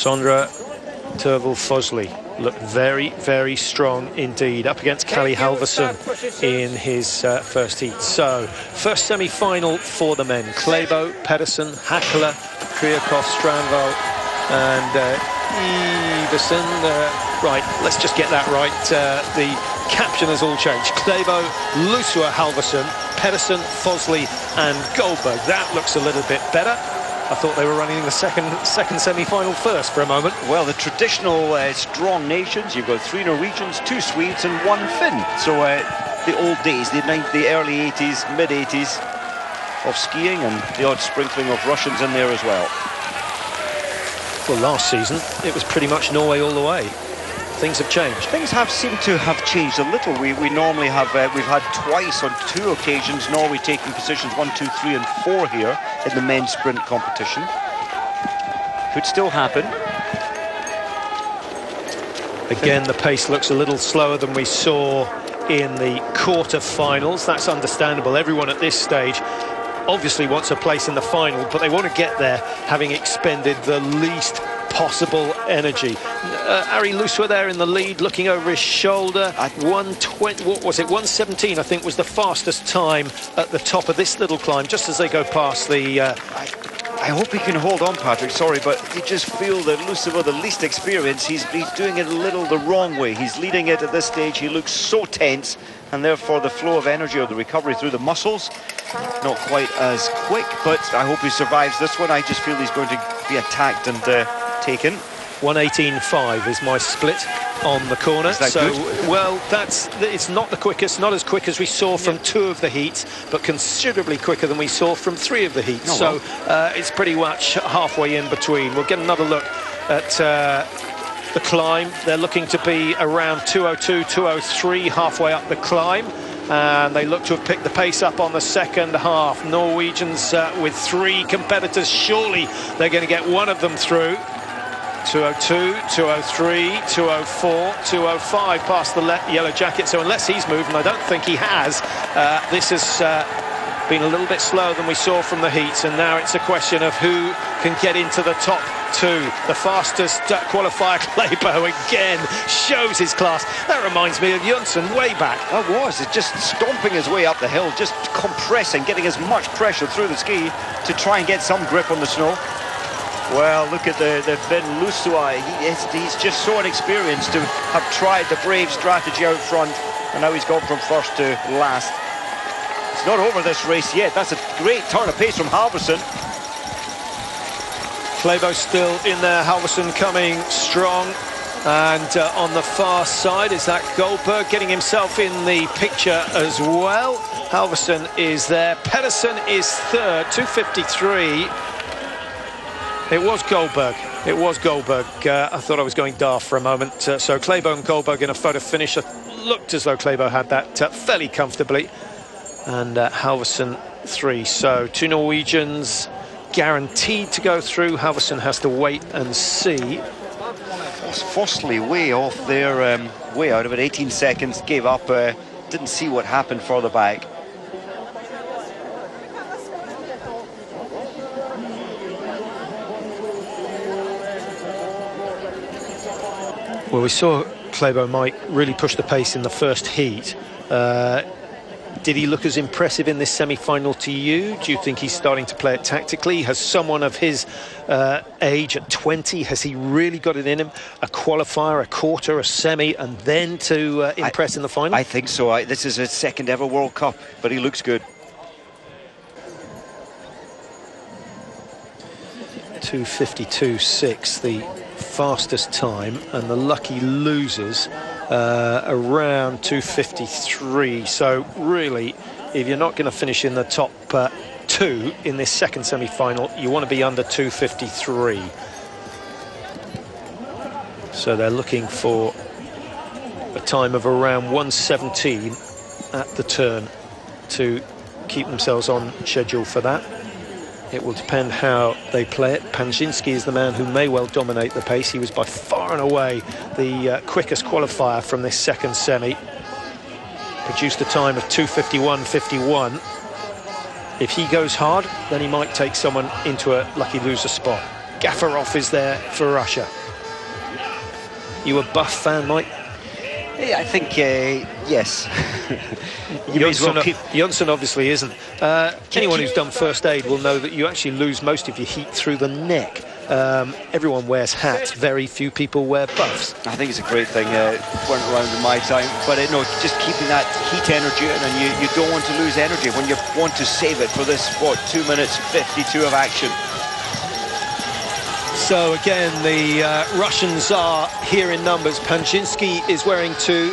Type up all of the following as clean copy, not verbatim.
Sondre Tervel-Fosley looked very, very strong indeed, up against Kalle Halvorsen in his first heat. So, first semi-final for the men. Klæbo, Pedersen, Häkkilä, Kriakov, Strandvall and Iversen. Right, let's just get that right. The caption has all changed. Klæbo, Lusua, Halvorsen, Pedersen, Fosley and Goldberg. That looks a little bit better. I thought they were running the second semi-final first for a moment. Well, the traditional strong nations, you've got 3 Norwegians, 2 Swedes and 1 Finn. So the old days, the early 80s, mid-80s of skiing, and the odd sprinkling of Russians in there as well. Well, last season, it was pretty much Norway all the way. Things have changed. Things have seemed to have changed a little. We normally have, we've had twice on 2 occasions, Norway taking positions 1, 2, 3 and 4 here in the men's sprint competition. Could still happen. Again, the pace looks a little slower than we saw in the quarter-finals. That's understandable. Everyone at this stage obviously wants a place in the final, but they want to get there having expended the least possible energy. Ari Lusua there in the lead, looking over his shoulder. 1:20, what was it, 1:17 I think was the fastest time at the top of this little climb, just as they go past the I hope he can hold on, Patrick, sorry, but you just feel that Lusua, the least experienced, he's doing it a little the wrong way. He's leading it at this stage. He looks so tense, and therefore the flow of energy or the recovery through the muscles not quite as quick, but I hope he survives this one. I just feel he's going to be attacked and taken. 1:18.5 is my split on the corner. Is that so good? Well, it's not the quickest, not as quick as we saw from 2 of the heats, but considerably quicker than we saw from 3 of the heats. Oh, well. So it's pretty much halfway in between. We'll get another look at the climb. They're looking to be around 2:02, 2:03 halfway up the climb, and they look to have picked the pace up on the second half. Norwegians with 3 competitors. Surely they're going to get one of them through. 2:02, 2:03, 2:04, 2:05 past the yellow jacket. So unless he's moved, and I don't think he has, this has been a little bit slower than we saw from the heats, and now it's a question of who can get into the top 2. The fastest qualifier, Klæbo, again shows his class. That reminds me of Jonsson way back. That was, it's just stomping his way up the hill, just compressing, getting as much pressure through the ski to try and get some grip on the snow. Well, look at the Finn Lusua. He's just so inexperienced to have tried the brave strategy out front, and now he's gone from first to last. It's not over this race yet. That's a great turn of pace from Halvorsen. Klæbo still in there, Halvorsen coming strong. And on the far side is that Goldberg getting himself in the picture as well. Halvorsen is there. Pedersen is third, 2:53. It was Goldberg. It was Goldberg. I thought I was going daft for a moment. So Klæbo and Goldberg in a photo finish. It looked as though Klæbo had that fairly comfortably. And Halvorsen 3. So 2 Norwegians guaranteed to go through. Halvorsen has to wait and see. Fosley way off there, way out of it. 18 seconds, gave up. Didn't see what happened further back. Well, we saw Klæbo, Mike, really push the pace in the first heat. Did he look as impressive in this semi-final to you? Do you think he's starting to play it tactically? Has someone of his age at 20, has he really got it in him? A qualifier, a quarter, a semi, and then to impress in the final? I think so. This is his second ever World Cup, but he looks good. 2:52.6, the fastest time, and the lucky losers around 2:53. So really, if you're not going to finish in the top 2 in this second semi-final, you want to be under 2:53. So they're looking for a time of around 1:17 at the turn to keep themselves on schedule for that. It will depend how they play it. Panzinski is the man who may well dominate the pace. He was by far and away the quickest qualifier from this second semi. Produced a time of 2:51.51. If he goes hard, then he might take someone into a lucky loser spot. Gafarov is there for Russia. You a Buff fan, Mike? Yeah, I think, yes. You may as well keep... Jönsson obviously isn't. Anyone who's done first aid will know that you actually lose most of your heat through the neck. Everyone wears hats, very few people wear buffs. I think it's a great thing, weren't around in my time, but no, just keeping that heat energy in, and you don't want to lose energy when you want to save it for this, what, 2 minutes 52 of action. So again, the Russians are here in numbers. Panshinsky is wearing 2,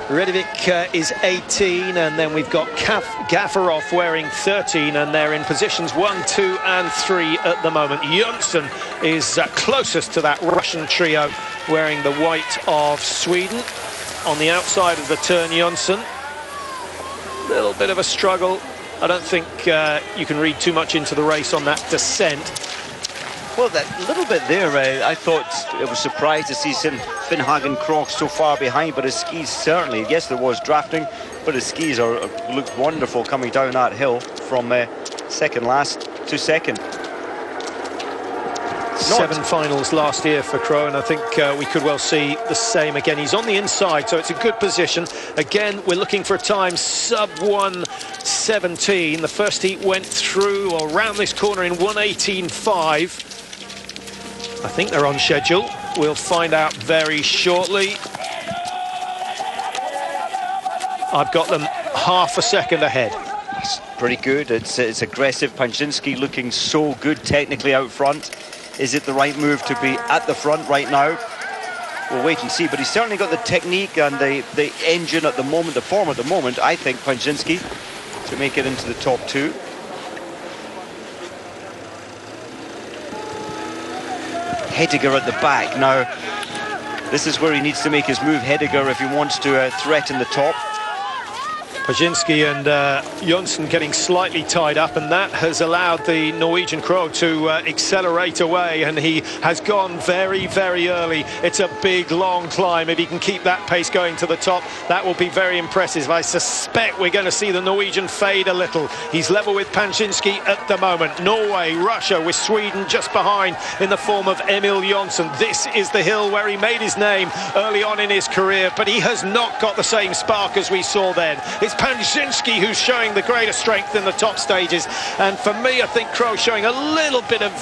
Redovic is 18, and then we've got Gafarov wearing 13, and they're in positions 1, 2 and 3 at the moment. Jönsson is closest to that Russian trio, wearing the white of Sweden. On the outside of the turn, Jönsson. Little bit of a struggle. I don't think you can read too much into the race on that descent. Well, that little bit there, I thought I was surprised to see Finn Hagen Krogh so far behind, but his skis certainly, yes, there was drafting, but his skis look wonderful coming down that hill from second last to second. 7 finals last year for Krogh, and I think we could well see the same again. He's on the inside, so it's a good position. Again, we're looking for a time sub 1:17. The first heat went through or around this corner in 1:18.5. I think they're on schedule. We'll find out very shortly. I've got them half a second ahead. That's pretty good. It's aggressive. Panshinsky looking so good technically out front. Is it the right move to be at the front right now? We'll wait and see, but he's certainly got the technique and the engine at the moment, the form at the moment, I think, Panshinsky, to make it into the top 2. Heidegger at the back. Now, this is where he needs to make his move, Heidegger, if he wants to threaten the top. Panshinsky and Jönsson getting slightly tied up, and that has allowed the Norwegian Krogh to accelerate away, and he has gone very, very early. It's a big, long climb. If he can keep that pace going to the top, that will be very impressive. I suspect we're going to see the Norwegian fade a little. He's level with Panshinsky at the moment. Norway, Russia with Sweden just behind in the form of Emil Jönsson. This is the hill where he made his name early on in his career, but he has not got the same spark as we saw then. It's Panshinsky who's showing the greater strength in the top stages, and for me I think Krogh showing a little bit of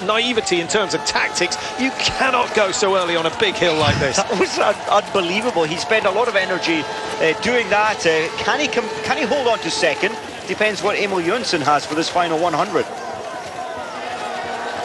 naivety in terms of tactics. You cannot go so early on a big hill like this. That was unbelievable. He spent a lot of energy doing that. Can he hold on to second? Depends what Emil Jönsson has for this final 100.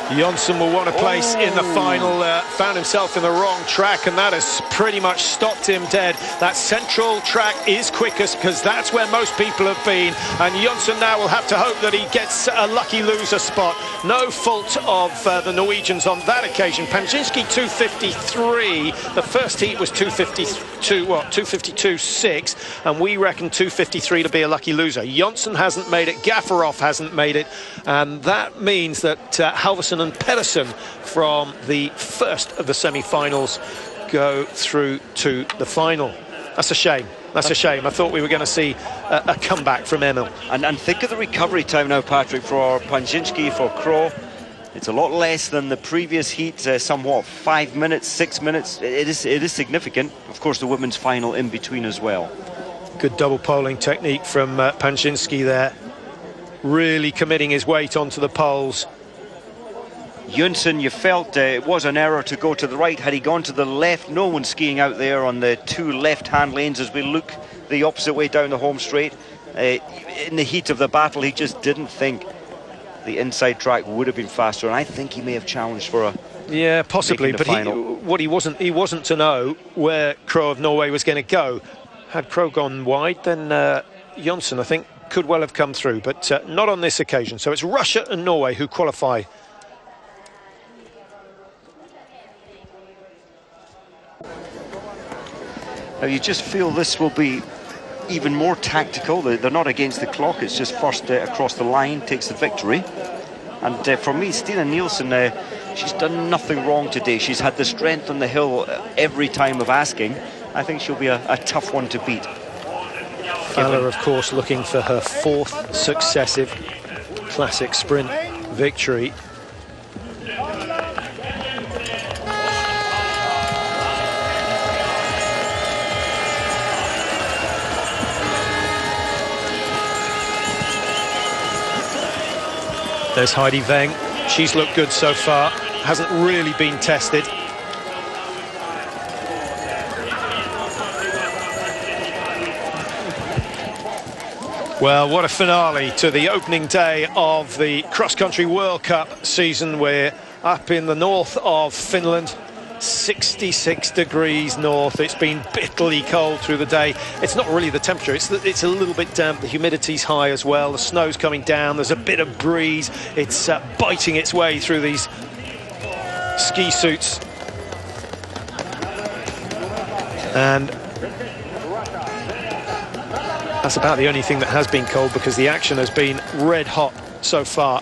Jönsson will want a place in the final, found himself in the wrong track, and that has pretty much stopped him dead. That central track is quickest because that's where most people have been, and Jönsson now will have to hope that he gets a lucky loser spot. No fault of the Norwegians on that occasion. Panshinsky 2:53, the first heat was 2:52.6, and we reckon 2:53 to be a lucky loser. Jönsson hasn't made it, Gafarov hasn't made it, and that means that Halvorsen and Pedersen from the first of the semi-finals go through to the final. That's a shame. That's a shame. I thought we were going to see a comeback from Emil. And think of the recovery time now, Patrick, for Panshinsky, for Krogh. It's a lot less than the previous heat, somewhat 5 minutes, 6 minutes. It is significant. Of course, the women's final in between as well. Good double poling technique from Panshinsky there. Really committing his weight onto the poles. Jönsson, you felt it was an error to go to the right. Had he gone to the left, no one skiing out there on the 2 left-hand lanes as we look the opposite way down the home straight. In the heat of the battle, he just didn't think the inside track would have been faster, and I think he may have challenged for a... Yeah, possibly, but he wasn't to know where Krogh of Norway was going to go. Had Krogh gone wide, then Jönsson, I think, could well have come through, but not on this occasion. So it's Russia and Norway who qualify. Now you just feel this will be even more tactical. They're not against the clock. It's just first across the line takes the victory. And for me, Stina Nielsen, she's done nothing wrong today. She's had the strength on the hill every time of asking. I think she'll be a tough one to beat. Fowler, of course, looking for her 4th successive classic sprint victory. There's Heidi Weng. She's looked good so far. Hasn't really been tested. Well, what a finale to the opening day of the cross-country World Cup season. We're up in the north of Finland, 66 degrees north. It's been bitterly cold through the day. It's not really the temperature, it's a little bit damp. The humidity's high as well. The snow's coming down. There's a bit of breeze. It's biting its way through these ski suits. And that's about the only thing that has been cold, because the action has been red hot so far.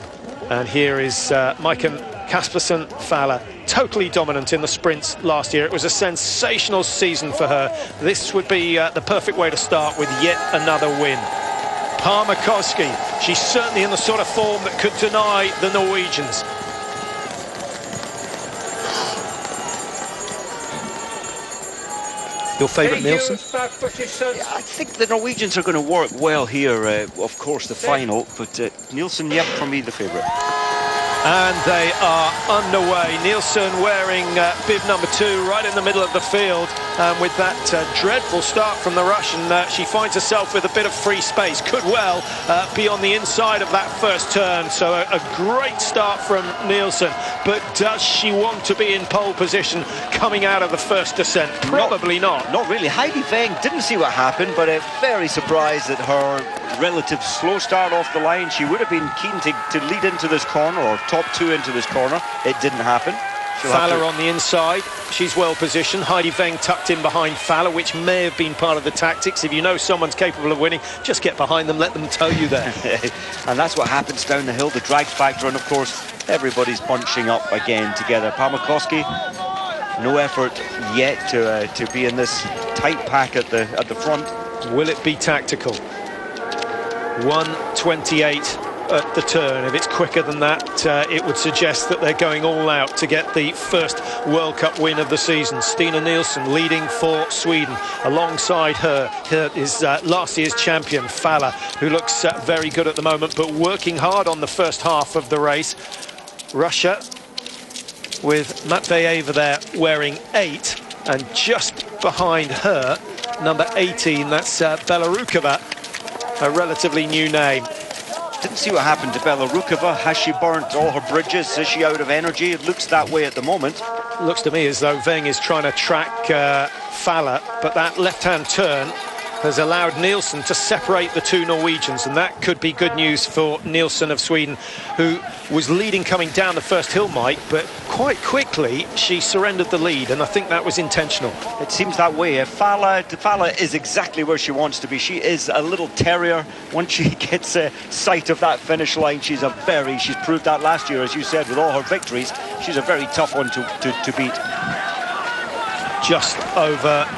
And here is Maiken Kaspersen Fowler, totally dominant in the sprints last year. It was a sensational season for her. This would be the perfect way to start with yet another win. Parma Koski, she's certainly in the sort of form that could deny the Norwegians. Your favourite, Nielsen? Yeah, I think the Norwegians are going to work well here. Of course, the final, but Nielsen, yep, for me, the favourite. And they are underway. Nielsen wearing bib number 2 right in the middle of the field. And with that dreadful start from the Russian, she finds herself with a bit of free space. Could well be on the inside of that first turn. So a great start from Nielsen. But does she want to be in pole position coming out of the first descent? Probably not. Not really. Heidi Weng didn't see what happened, but very surprised at her relative slow start off the line. She would have been keen to lead into this corner, or top 2 into this corner. It didn't happen. Fowler on the inside. She's well positioned. Heidi Weng tucked in behind Fowler, which may have been part of the tactics. If you know someone's capable of winning, just get behind them, let them tow you there. And that's what happens down the hill, the drag factor, and of course everybody's bunching up again together. Parma Koski, no effort yet to be in this tight pack at the front. Will it be tactical? 1:28 at the turn. If it's quicker than that, it would suggest that they're going all out to get the first World Cup win of the season. Stina Nielsen leading for Sweden. Alongside her is last year's champion Fowler, who looks very good at the moment, but working hard on the first half of the race. Russia with Matveyeva there wearing 8, and just behind her, number 18, that's Belarukova, a relatively new name. Didn't see what happened to Belarukova. Has she burnt all her bridges? Is she out of energy? It looks that way at the moment. Looks to me as though Weng is trying to track Fowler, but that left-hand turn has allowed Nielsen to separate the 2 Norwegians, and that could be good news for Nielsen of Sweden, who was leading coming down the first hill, Mike, but quite quickly she surrendered the lead, and I think that was intentional. It seems that way. Fowler is exactly where she wants to be. She is a little terrier. Once she gets sight of that finish line, she's proved that last year, as you said, with all her victories. She's a very tough one to beat. Just over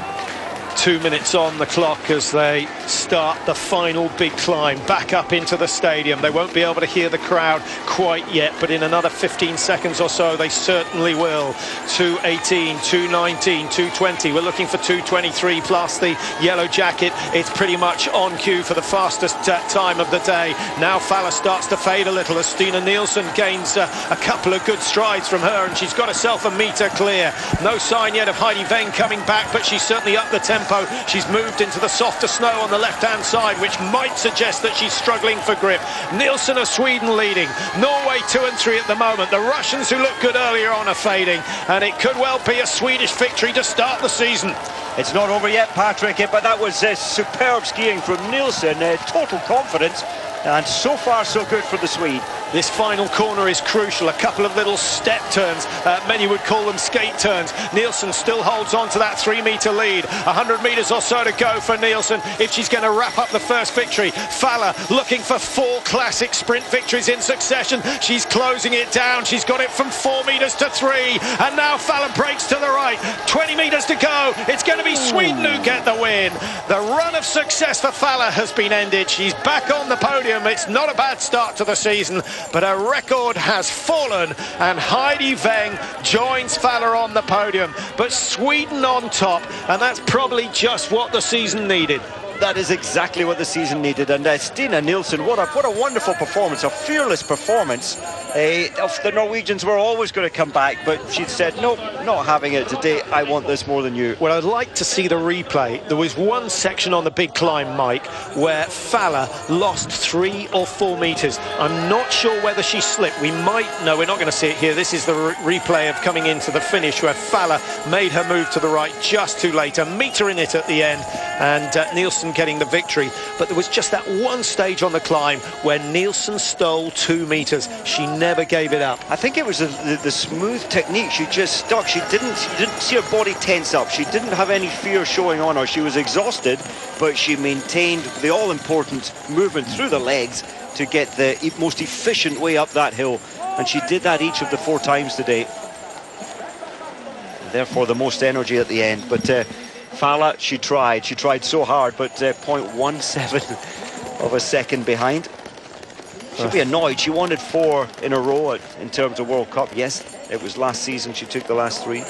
2 minutes on the clock as they start the final big climb back up into the stadium. They won't be able to hear the crowd quite yet, but in another 15 seconds or so they certainly will. 2:18, 2:19, 2:20. We're looking for 2:23 plus the yellow jacket. It's pretty much on cue for the fastest time of the day. Now Fowler starts to fade a little as Stina Nielsen gains a couple of good strides from her, and she's got herself a metre clear. No sign yet of Heidi Weng coming back, but she's certainly up the tempo. She's moved into the softer snow on the left-hand side, which might suggest that she's struggling for grip. Nielsen of Sweden leading. Norway 2 and 3 at the moment. The Russians, who looked good earlier on, are fading, and it could well be a Swedish victory to start the season. It's not over yet, Patrick, but that was superb skiing from Nielsen. Total confidence, and so far so good for the Swede. This final corner is crucial. A couple of little step turns. Many would call them skate turns. Nielsen still holds on to that 3-metre lead. 100 metres or so to go for Nielsen if she's going to wrap up the first victory. Fowler looking for 4 classic sprint victories in succession. She's closing it down. She's got it from 4 metres to 3. And now Fowler breaks to the right. 20 metres to go. It's going to be Sweden who get the win. The run of success for Fowler has been ended. She's back on the podium. It's not a bad start to the season, but a record has fallen, and Heidi Weng joins Fowler on the podium, but Sweden on top, and that's probably just what the season needed. That is exactly what the season needed. And Stina Nielsen, what a wonderful performance, a fearless performance. The Norwegians were always going to come back, but she said, nope, not having it today. I want this more than you. Well, I'd like to see the replay. There was one section on the big climb, Mike, where Falla lost 3 or 4 metres. I'm not sure whether she slipped. We might, no, we're not going to see it here. This is the replay of coming into the finish where Falla made her move to the right just too late. A metre in it at the end, and Nielsen getting the victory. But there was just that one stage on the climb where Nielsen stole 2 metres. She never gave it up. I think it was the smooth technique. She just stuck. You didn't see her body tense up. She didn't have any fear showing on her. She was exhausted, but she maintained the all-important movement through the legs to get the most efficient way up that hill. And she did that each of the 4 times today. Therefore, the most energy at the end. But Falla, she tried so hard, but 0.17 of a second behind. She'll be annoyed. She wanted 4 in a row in terms of World Cup. Yes, it was last season she took the last 3.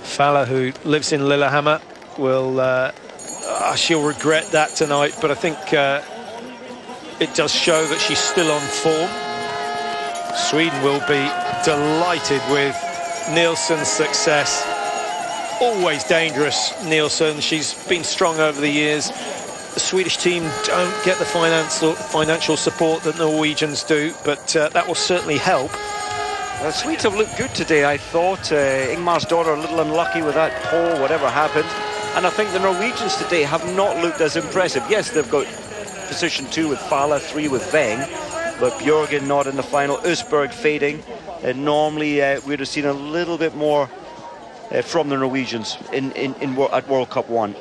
Falla, who lives in Lillehammer, will she'll regret that tonight, but I think it does show that she's still on form. Sweden will be delighted with Nielsen's success. Always dangerous, Nielsen. She's been strong over the years. The Swedish team don't get the financial support that Norwegians do, but that will certainly help. The Swedes have looked good today, I thought. Ingmar's daughter a little unlucky with that pole, whatever happened. And I think the Norwegians today have not looked as impressive. Yes, they've got position 2 with Falla, 3 with Weng, but Björgen not in the final, Østberg fading. Normally we'd have seen a little bit more from the Norwegians at World Cup 1.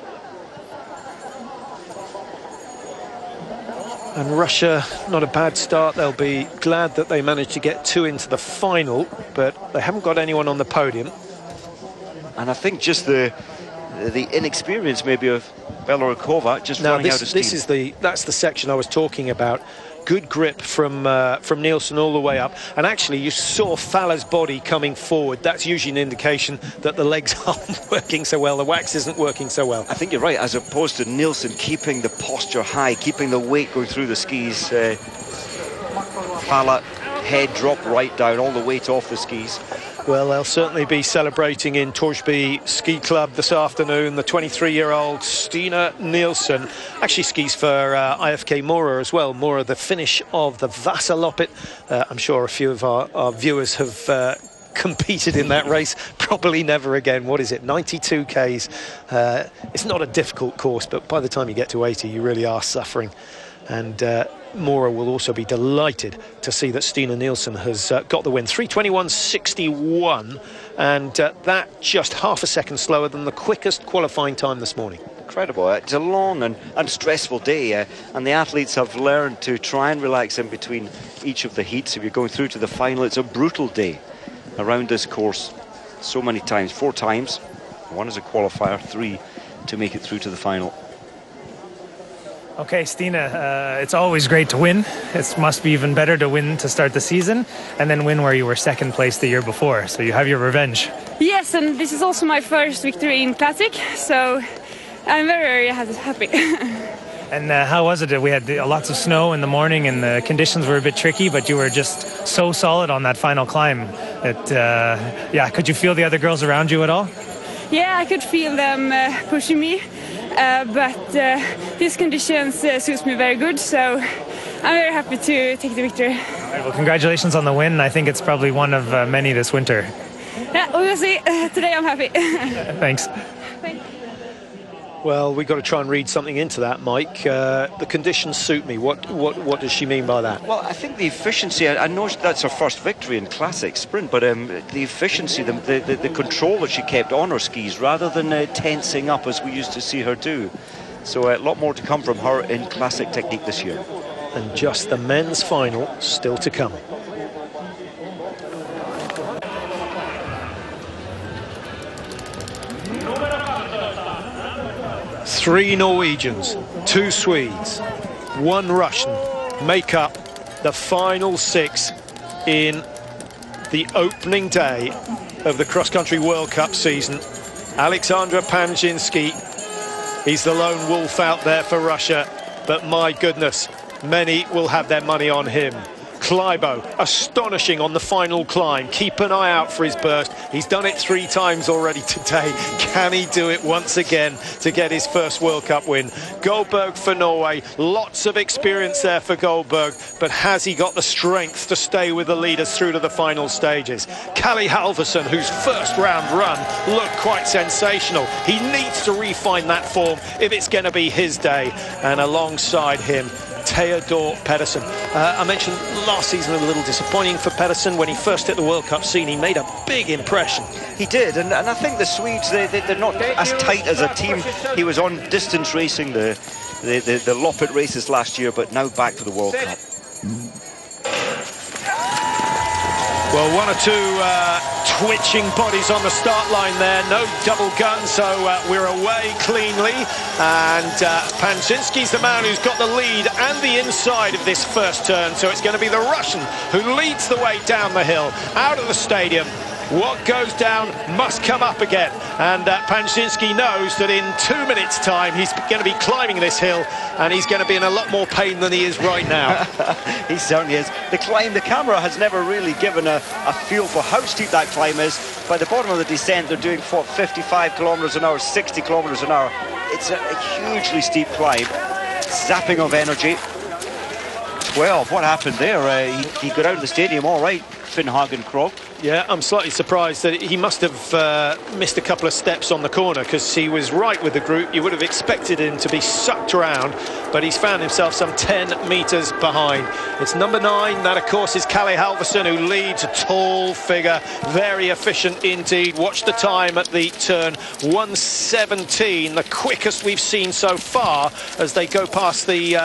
And Russia, not a bad start. They'll be glad that they managed to get 2 into the final, but they haven't got anyone on the podium. And I think just the inexperience maybe of Belorukova just running out of steam. That's the section I was talking about. Good grip from Nielsen all the way up, and actually you saw Falla's body coming forward. That's usually an indication that the legs aren't working so well, the wax isn't working so well. I think you're right, as opposed to Nielsen keeping the posture high, keeping the weight going through the skis. Falla, head dropped right down, all the weight off the skis. Well, they'll certainly be celebrating in Torsby Ski Club this afternoon. The 23-year-old Stina Nielsen actually skis for IFK Mora as well. Mora, the finish of the Vasaloppet. I'm sure a few of our viewers have competed in that race. Probably never again. What is it, 92 Ks? It's not a difficult course, but by the time you get to 80, you really are suffering. And Mora will also be delighted to see that Stina Nielsen has got the win. 3:21.61, and that just half a second slower than the quickest qualifying time this morning. Incredible. It's a long and stressful day, and the athletes have learned to try and relax in between each of the heats. If you're going through to the final, it's a brutal day around this course. So many times, 4 times. 1 as a qualifier, 3 to make it through to the final. Okay, Stina, it's always great to win. It must be even better to win to start the season and then win where you were second place the year before. So you have your revenge. Yes, and this is also my first victory in Classic, so I'm very, very happy. And how was it? We had lots of snow in the morning and the conditions were a bit tricky, but you were just so solid on that final climb. Yeah, could you feel the other girls around you at all? Yeah, I could feel them pushing me. But these conditions suits me very good, so I'm very happy to take the victory. All right, well, congratulations on the win. I think it's probably one of many this winter. Yeah, we'll see. Today I'm happy. Thanks. Well, we've got to try and read something into that, Mike. The conditions suit me. What does she mean by that? Well, I think the efficiency, I know that's her first victory in Classic Sprint, but the efficiency, the control that she kept on her skis rather than tensing up as we used to see her do. So a lot more to come from her in Classic technique this year. And just the men's final still to come. Three Norwegians, 2 Swedes, 1 Russian make up the final 6 in the opening day of the cross-country World Cup season. Alexandra Panzinski He's the lone wolf out there for Russia, but my goodness, many will have their money on him. Klæbo, astonishing on the final climb. Keep an eye out for his burst. He's done it 3 times already today. Can he do it once again to get his first World Cup win? Goldberg for Norway. Lots of experience there for Goldberg, but has he got the strength to stay with the leaders through to the final stages? Kalle Halvorsen, whose first round run looked quite sensational. He needs to refine that form if it's going to be his day. And alongside him, Theodor Pedersen. I mentioned last season a little disappointing for Pedersen. When he first hit the World Cup scene, he made a big impression. He did, and I think the Swedes, they're not as tight as a team. He was on distance racing, the Loppet races last year, but now back for the World Cup. Well, 1 or 2 twitching bodies on the start line there. No double gun, so we're away cleanly. And Panczynski's the man who's got the lead and the inside of this first turn. So it's going to be the Russian who leads the way down the hill, out of the stadium. What goes down must come up again. And Panczynski knows that in 2 minutes' time, he's going to be climbing this hill, and he's going to be in a lot more pain than he is right now. He certainly is. The climb, the camera has never really given a feel for how steep that climb is. By the bottom of the descent, they're doing 55 kilometers an hour, 60 kilometers an hour. It's a hugely steep climb. Zapping of energy. 12, what happened there? He got out of the stadium all right, Finn Hagen-Krogh. Yeah, I'm slightly surprised that he must have missed a couple of steps on the corner, because he was right with the group. You would have expected him to be sucked around, but he's found himself some 10 metres behind. It's number 9, that of course is Kalle Halvorsen, who leads, a tall figure, very efficient indeed. Watch the time at the turn, 1:17, the quickest we've seen so far as they go past the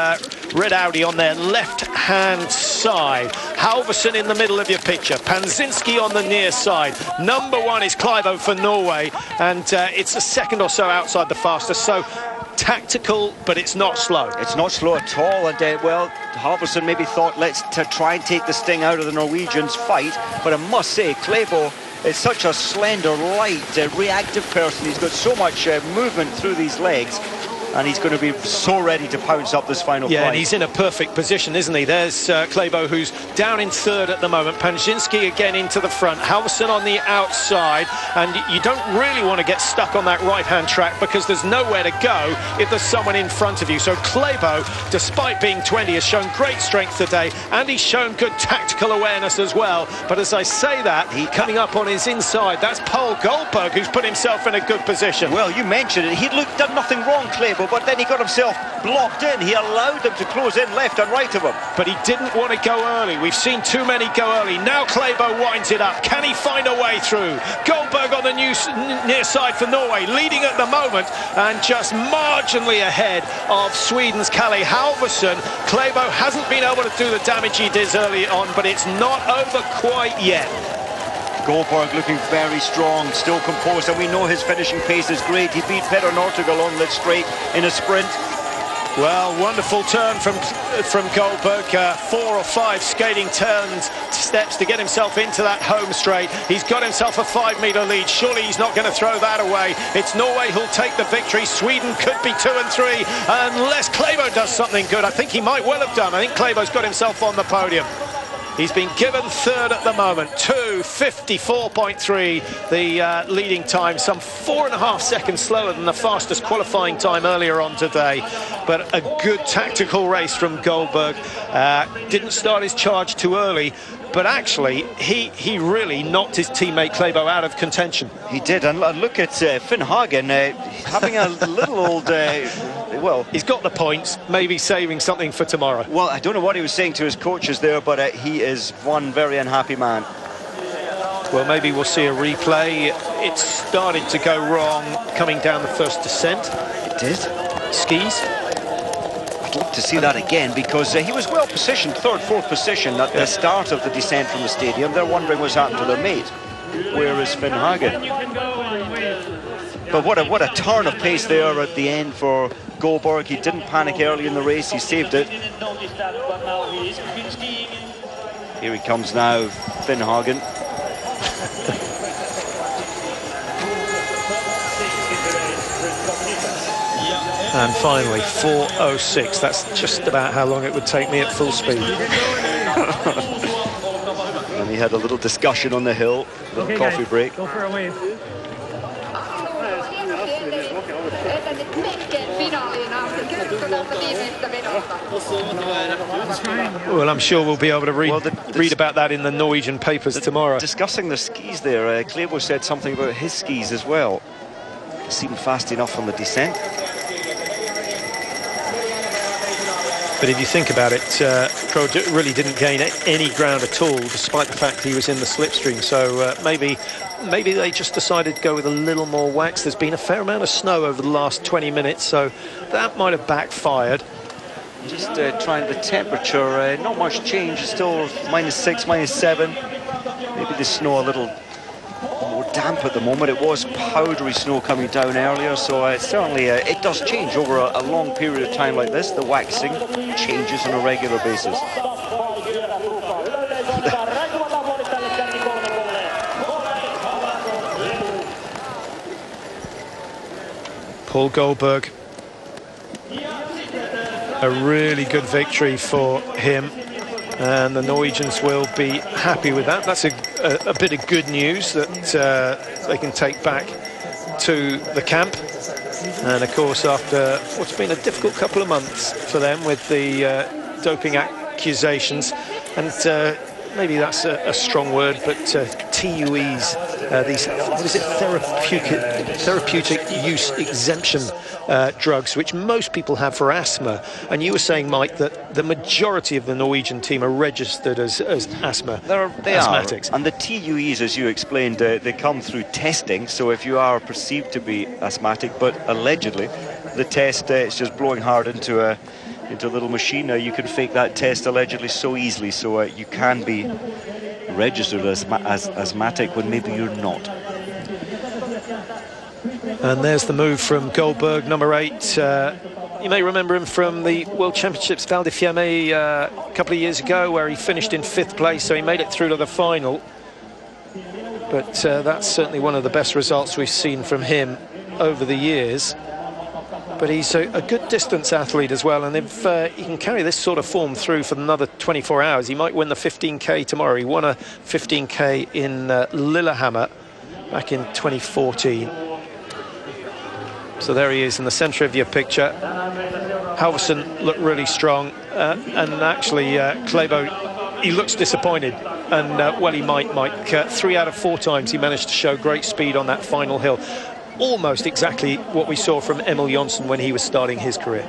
red Audi on their left-hand side. Halvorsen in the middle of your picture, Panczynski on the near side. Number 1 is Klæbo for Norway, and it's a second or so outside the fastest, so tactical, but it's not slow. It's not slow at all, and well, Halvorsen maybe thought, let's try and take the sting out of the Norwegians' fight, but I must say, Klæbo is such a slender, light, reactive person. He's got so much movement through these legs, and he's going to be so ready to pounce up this final Yeah, flight. and he's in a perfect position, isn't he? There's Klæbo, who's down in third at the moment. Panczynski again into the front. Halvorsen on the outside. And you don't really want to get stuck on that right-hand track, because there's nowhere to go if there's someone in front of you. So Klæbo, despite being 20, has shown great strength today, and he's shown good tactical awareness as well. But as I say that, coming up on his inside, that's Paul Goldberg, who's put himself in a good position. Well, you mentioned it. He'd done nothing wrong, Klæbo, but then he got himself blocked in. He allowed them to close in left and right of him. But he didn't want to go early. We've seen too many go early. Now Klæbo winds it up. Can he find a way through? Goldberg on the near side for Norway, leading at the moment, and just marginally ahead of Sweden's Kalle Halvorsen. Klæbo hasn't been able to do the damage he did early on, but it's not over quite yet. Goldberg looking very strong, still composed, and we know his finishing pace is great. He beat Petter Northug along that straight in a sprint. Well, wonderful turn from Goldberg. 4 or 5 skating steps to get himself into that home straight. He's got himself a 5-metre lead. Surely he's not going to throw that away. It's Norway who'll take the victory. Sweden could be 2 and 3 unless Klæbo does something good. I think he might well have done. I think Klæbo's got himself on the podium. He's been given third at the moment, 2:54.3, the leading time, some 4.5 seconds slower than the fastest qualifying time earlier on today. But a good tactical race from Goldberg. Didn't start his charge too early, but actually he really knocked his teammate Klæbo out of contention. He did, and look at Finn Hagen having a little old... well, he's got the points, maybe saving something for tomorrow. Well, I don't know what he was saying to his coaches there, but he is one very unhappy man. Well, maybe we'll see a replay. It started to go wrong coming down the first descent. It did? Skis. I'd love to see that again, because he was well positioned, 3rd, 4th position at the start of the descent from the stadium. They're wondering what's happened to their mate. Where is Finn Hagen? But what a turn of pace there at the end for Goldberg. He didn't panic early in the race, he saved it. Here he comes now, Finn Hagen. And finally, 4:06. That's just about how long it would take me at full speed. And he had a little discussion on the hill, a little coffee break. Go for a wave. Well, I'm sure we'll be able to read about that in the Norwegian papers tomorrow. Discussing the skis there, Clebo said something about his skis as well. Seemed fast enough on the descent. But if you think about it, Crow really didn't gain any ground at all, despite the fact he was in the slipstream. So maybe they just decided to go with a little more wax. There's been a fair amount of snow over the last 20 minutes, so that might have backfired. Just trying the temperature, not much change. It's still -6, -7. Maybe the snow a little more damp at the moment. It was powdery snow coming down earlier, so certainly it does change over a long period of time like this. The waxing changes on a regular basis. Paul Goldberg, a really good victory for him, and the Norwegians will be happy with that. That's a bit of good news that they can take back to the camp. And of course, after what's been a difficult couple of months for them with the doping accusations, and maybe that's a strong word, but TUEs, these, what is it, therapeutic use exemption drugs, which most people have for asthma. And you were saying, Mike, that the majority of the Norwegian team are registered as asthmatics. And the TUEs, as you explained, they come through testing. So if you are perceived to be asthmatic, but allegedly the test it's just blowing hard into a little machine. You can fake that test allegedly so easily, so you can be registered as asthmatic when maybe you're not. And there's the move from Goldberg, number 8. You may remember him from the World Championships Val di Fiemme a couple of years ago, where he finished in 5th place, so he made it through to the final. But that's certainly one of the best results we've seen from him over the years. But he's a good distance athlete as well, and if he can carry this sort of form through for another 24 hours, he might win the 15k tomorrow. He won a 15k in Lillehammer back in 2014. So there he is in the centre of your picture. Halvorsen looked really strong, and actually Klæbo, he looks disappointed, and well, he might, Mike. 3 out of 4 times he managed to show great speed on that final hill. Almost exactly what we saw from Emil Jonsson when he was starting his career.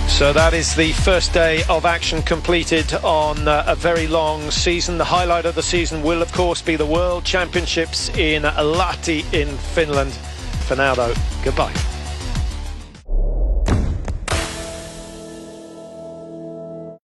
So that is the first day of action completed on a very long season. The highlight of the season will, of course, be the World Championships in Lahti in Finland. For now, though, goodbye.